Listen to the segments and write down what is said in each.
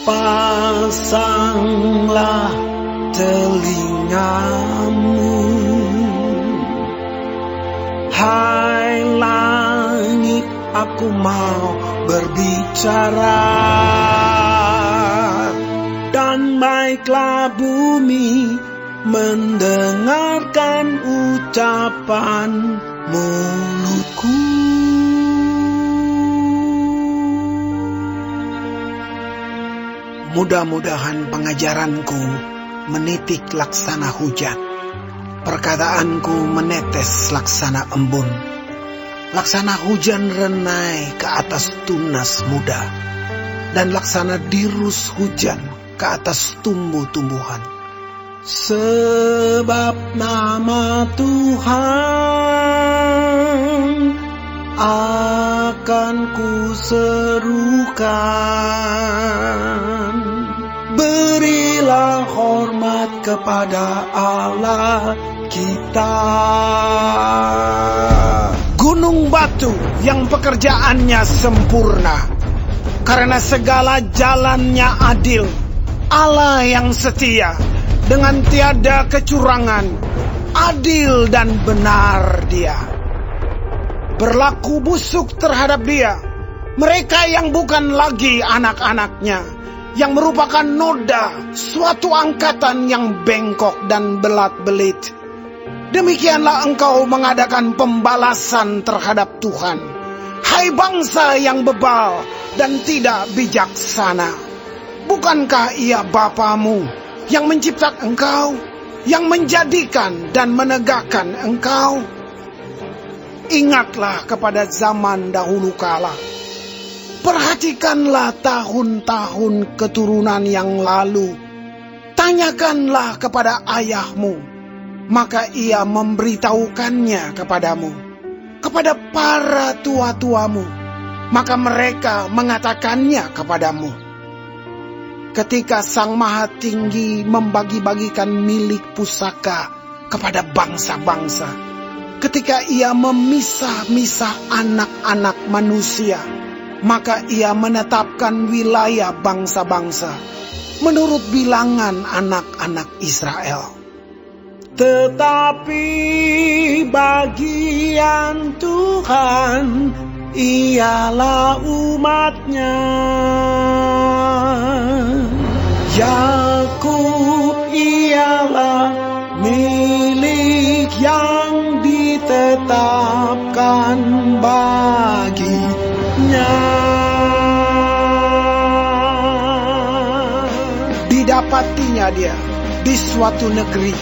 pasanglah telingamu, hai langit, aku mau berbicara, dan baiklah bumi mendengarkan ucapan mulutku. Mudah-mudahan pengajaranku menitik laksana hujan, perkataanku menetes laksana embun, laksana hujan renai ke atas tunas muda, dan laksana dirus hujan ke atas tumbuh-tumbuhan. Sebab nama Tuhan akan kuserukan. Berilah hormat kepada Allah kita. Gunung batu yang pekerjaannya sempurna, karena segala jalannya adil. Allah yang setia, dengan tiada kecurangan, adil dan benar Dia. Berlaku busuk terhadap Dia mereka yang bukan lagi anak-anaknya, yang merupakan noda, suatu angkatan yang bengkok dan belat-belit. Demikianlah engkau mengadakan pembalasan terhadap Tuhan, hai bangsa yang bebal dan tidak bijaksana. Bukankah Ia Bapamu yang menciptakan engkau, yang menjadikan dan menegakkan engkau? Ingatlah kepada zaman dahulu kala. Perhatikanlah tahun-tahun keturunan yang lalu. Tanyakanlah kepada ayahmu, maka ia memberitahukannya kepadamu. Kepada para tua-tuamu, maka mereka mengatakannya kepadamu. Ketika Sang Maha Tinggi membagi-bagikan milik pusaka kepada bangsa-bangsa, ketika Ia memisah-misah anak-anak manusia, maka Ia menetapkan wilayah bangsa-bangsa menurut bilangan anak-anak Israel. Tetapi bagian Tuhan ialah umat-Nya. Yakub ialah milik yang ditetapkan baginya. Didapatinya dia di suatu negeri,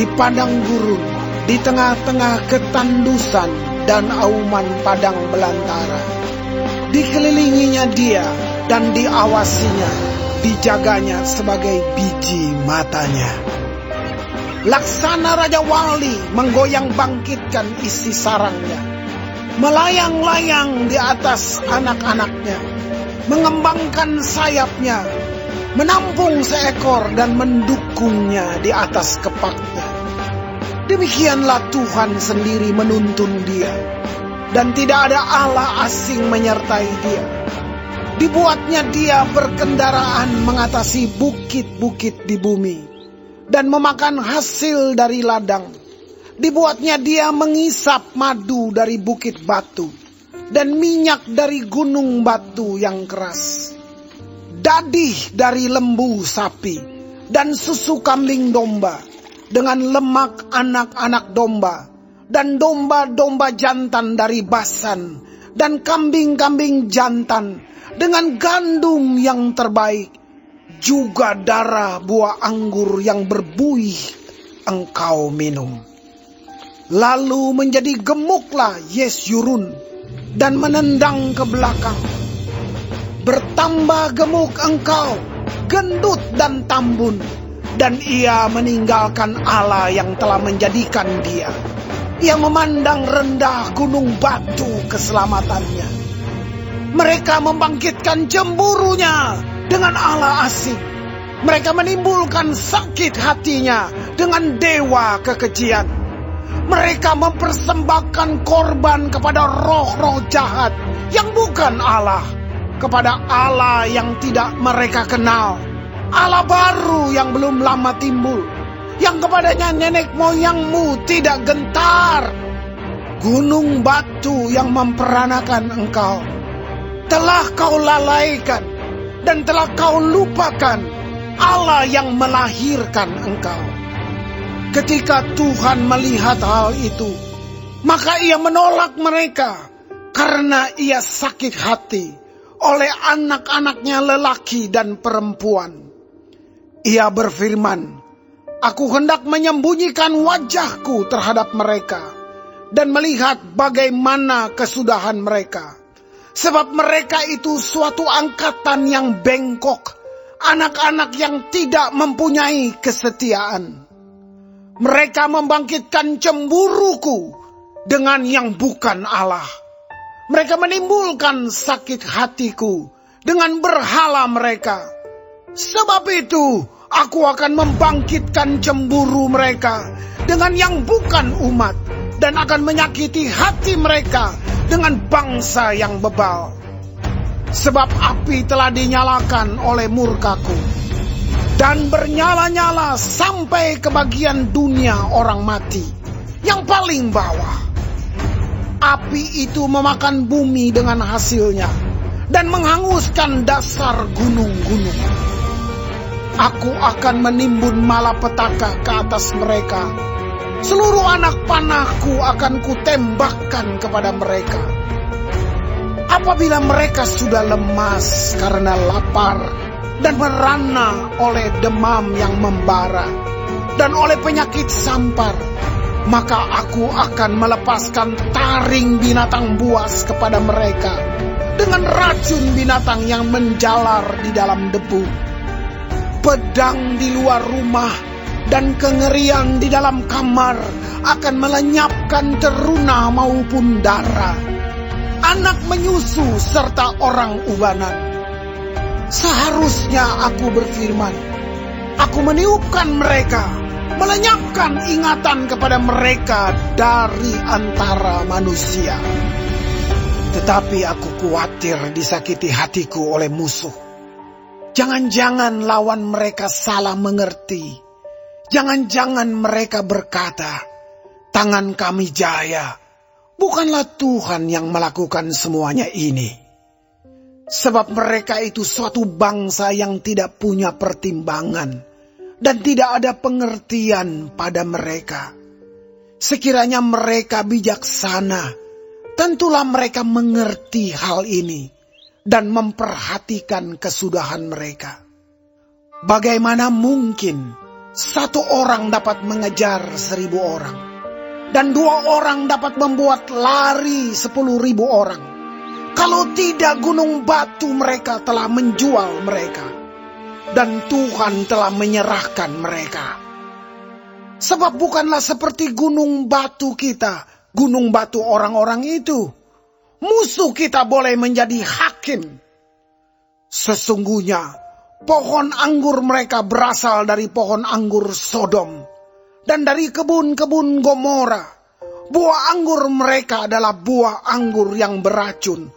di padang gurun, di tengah-tengah ketandusan dan auman padang belantara. Dikelilinginya dia dan diawasinya, dijaganya sebagai biji matanya. Laksana Raja Wali menggoyang bangkitkan isi sarangnya, melayang-layang di atas anak-anaknya, mengembangkan sayapnya, menampung seekor dan mendukungnya di atas kepaknya. Demikianlah Tuhan sendiri menuntun dia, dan tidak ada Allah asing menyertai dia. Dibuatnya dia berkendaraan mengatasi bukit-bukit di bumi, dan memakan hasil dari ladang. Dibuatnya dia mengisap madu dari bukit batu, dan minyak dari gunung batu yang keras. Dadih dari lembu sapi, dan susu kambing domba, dengan lemak anak-anak domba, dan domba-domba jantan dari Basan, dan kambing-kambing jantan, dengan gandum yang terbaik, juga darah buah anggur yang berbuih engkau minum. Lalu menjadi gemuklah Yesyurun dan menendang ke belakang. Bertambah gemuk engkau, gendut dan tambun, dan ia meninggalkan Allah yang telah menjadikan dia. Ia memandang rendah gunung batu keselamatannya. Mereka membangkitkan cemburunya dengan Allah asing. Mereka menimbulkan sakit hatinya dengan dewa kekejian. Mereka mempersembahkan korban kepada roh-roh jahat yang bukan Allah, kepada Allah yang tidak mereka kenal, Allah baru yang belum lama timbul, yang kepadanya nenek moyangmu tidak gentar. Gunung batu yang memperanakan engkau telah kau lalaikan, dan telah kau lupakan Allah yang melahirkan engkau. Ketika Tuhan melihat hal itu, maka ia menolak mereka, karena ia sakit hati oleh anak-anaknya lelaki dan perempuan. Ia berfirman, aku hendak menyembunyikan wajahku terhadap mereka, dan melihat bagaimana kesudahan mereka. Sebab mereka itu suatu angkatan yang bengkok, anak-anak yang tidak mempunyai kesetiaan. Mereka membangkitkan cemburuku dengan yang bukan Allah. Mereka menimbulkan sakit hatiku dengan berhala mereka. Sebab itu aku akan membangkitkan cemburu mereka dengan yang bukan umat, dan akan menyakiti hati mereka dengan bangsa yang bebal. Sebab api telah dinyalakan oleh murkaku, dan bernyala-nyala sampai ke bagian dunia orang mati, yang paling bawah. Api itu memakan bumi dengan hasilnya, dan menghanguskan dasar gunung-gunung. Aku akan menimbun malapetaka ke atas mereka. Seluruh anak panahku akan kutembakkan kepada mereka. Apabila mereka sudah lemas karena lapar, dan merana oleh demam yang membara, dan oleh penyakit sampar, maka aku akan melepaskan taring binatang buas kepada mereka, dengan racun binatang yang menjalar di dalam debu. Pedang di luar rumah dan kengerian di dalam kamar akan melenyapkan teruna maupun darah, anak menyusu serta orang ubanan. Seharusnya aku berfirman, aku meniupkan mereka, melenyapkan ingatan kepada mereka dari antara manusia. Tetapi aku khawatir disakiti hatiku oleh musuh. Jangan-jangan lawan mereka salah mengerti. Jangan-jangan mereka berkata, tangan kami jaya. Bukanlah Tuhan yang melakukan semuanya ini. Sebab mereka itu suatu bangsa yang tidak punya pertimbangan, dan tidak ada pengertian pada mereka. Sekiranya mereka bijaksana, tentulah mereka mengerti hal ini, dan memperhatikan kesudahan mereka. Bagaimana mungkin satu orang dapat mengejar 1.000 orang, dan 2 orang dapat membuat lari 10.000 orang, kalau tidak gunung batu mereka telah menjual mereka, dan Tuhan telah menyerahkan mereka. Sebab bukanlah seperti gunung batu kita, gunung batu orang-orang itu. Musuh kita boleh menjadi hakim. Sesungguhnya pohon anggur mereka berasal dari pohon anggur Sodom, dan dari kebun-kebun Gomora. Buah anggur mereka adalah buah anggur yang beracun,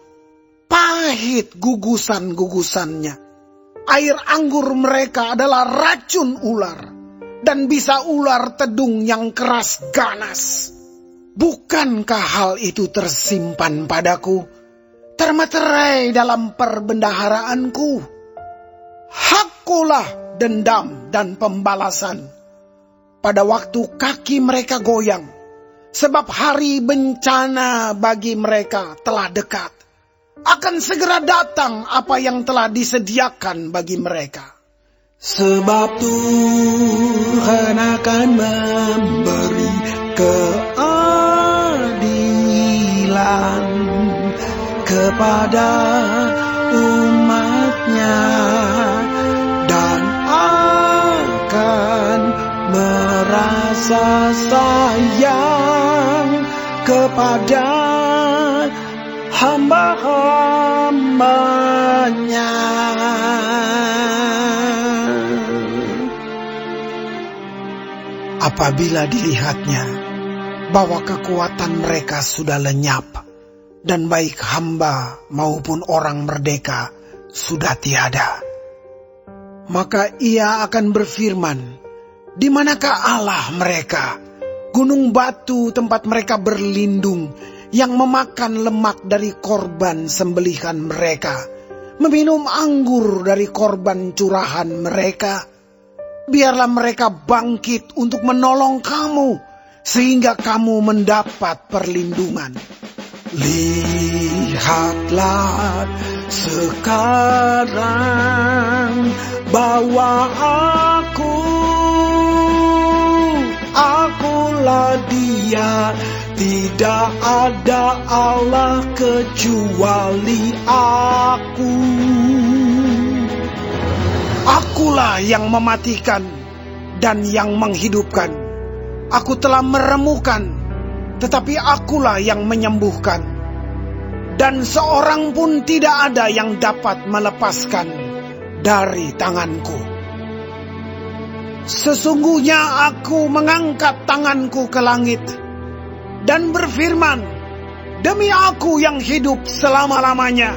pahit gugusan-gugusannya. Air anggur mereka adalah racun ular, dan bisa ular tedung yang keras ganas. Bukankah hal itu tersimpan padaku, termeterai dalam perbendaharaanku? Hakkulah dendam dan pembalasan pada waktu kaki mereka goyang, sebab hari bencana bagi mereka telah dekat. Akan segera datang apa yang telah disediakan bagi mereka. Sebab Tuhan akan memberi keadilan kepada umatnya, dan akan merasa sayang kepada hamba-hambanya. Apabila dilihatnya bahwa kekuatan mereka sudah lenyap, dan baik hamba maupun orang merdeka sudah tiada. Maka ia akan berfirman, di manakah Allah mereka, gunung batu tempat mereka berlindung, yang memakan lemak dari korban sembelihan mereka, meminum anggur dari korban curahan mereka? Biarlah mereka bangkit untuk menolong kamu, sehingga kamu mendapat perlindungan. Lihatlah sekarang bahwa akulah Dia, tidak ada Allah kecuali aku. Akulah yang mematikan dan yang menghidupkan. Aku telah meremukan, tetapi akulah yang menyembuhkan. Dan seorang pun tidak ada yang dapat melepaskan dari tanganku. Sesungguhnya aku mengangkat tanganku ke langit dan berfirman, demi aku yang hidup selama-lamanya,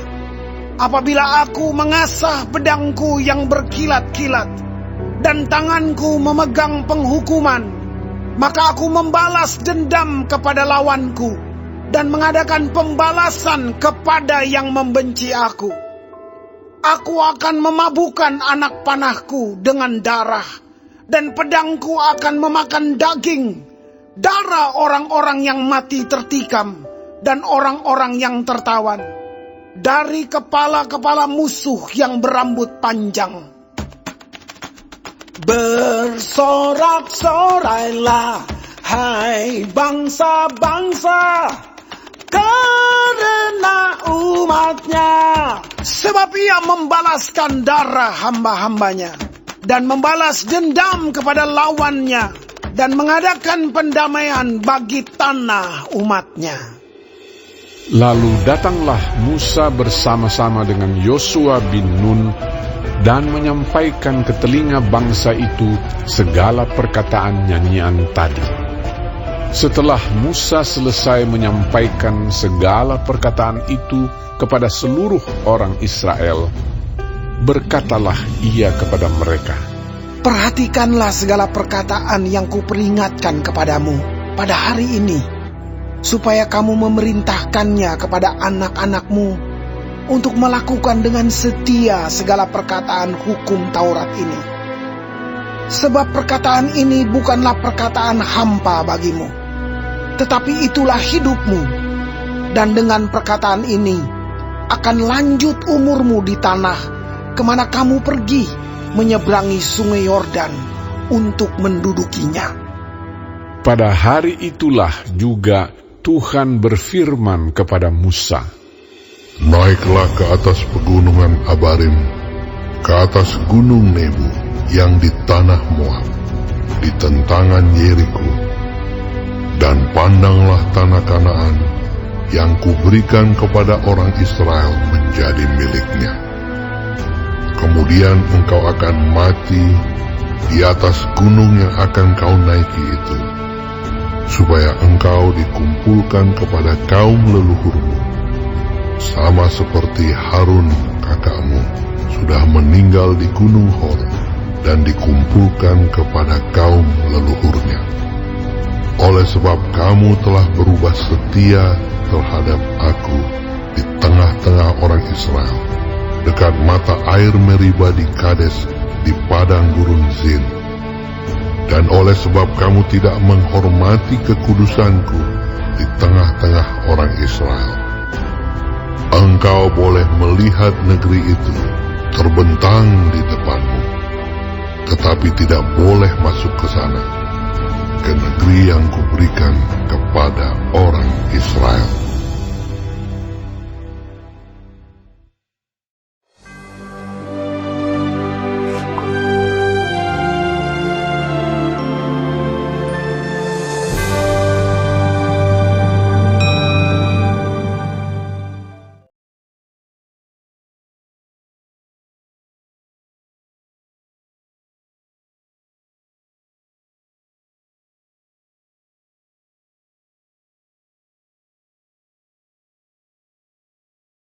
apabila aku mengasah pedangku yang berkilat-kilat dan tanganku memegang penghukuman, maka aku membalas dendam kepada lawanku dan mengadakan pembalasan kepada yang membenci aku. Aku akan memabukkan anak panahku dengan darah, dan pedangku akan memakan daging, darah orang-orang yang mati tertikam dan orang-orang yang tertawan, dari kepala-kepala musuh yang berambut panjang. Bersorak-sorailah, hai bangsa-bangsa, karena umatnya. Sebab ia membalaskan darah hamba-hambanya, dan membalas dendam kepada lawannya, dan mengadakan pendamaian bagi tanah umatnya. Lalu datanglah Musa bersama-sama dengan Yosua bin Nun dan menyampaikan ke telinga bangsa itu segala perkataan nyanyian tadi. Setelah Musa selesai menyampaikan segala perkataan itu kepada seluruh orang Israel, berkatalah ia kepada mereka, perhatikanlah segala perkataan yang kuperingatkan kepadamu pada hari ini, supaya kamu memerintahkannya kepada anak-anakmu untuk melakukan dengan setia segala perkataan hukum Taurat ini. Sebab perkataan ini bukanlah perkataan hampa bagimu, tetapi itulah hidupmu. Dan dengan perkataan ini akan lanjut umurmu di tanah kemana kamu pergi menyeberangi sungai Yordan untuk mendudukinya. Pada hari itulah juga Tuhan berfirman kepada Musa, naiklah ke atas pegunungan Abarim, ke atas gunung Nebo yang di tanah Moab, di tentangan Yeriko, dan pandanglah tanah Kanaan yang kuberikan kepada orang Israel menjadi miliknya. Kemudian engkau akan mati di atas gunung yang akan kau naiki itu, supaya engkau dikumpulkan kepada kaum leluhurmu, sama seperti Harun kakakmu sudah meninggal di gunung Hor dan dikumpulkan kepada kaum leluhurnya. Oleh sebab kamu telah berubah setia terhadap aku di tengah-tengah orang Israel, dekat mata air Meriba di Kades di padang gurun Zin. Dan oleh sebab kamu tidak menghormati kekudusanku di tengah-tengah orang Israel, engkau boleh melihat negeri itu terbentang di depanmu, tetapi tidak boleh masuk ke sana, ke negeri yang kuberikan kepada orang Israel.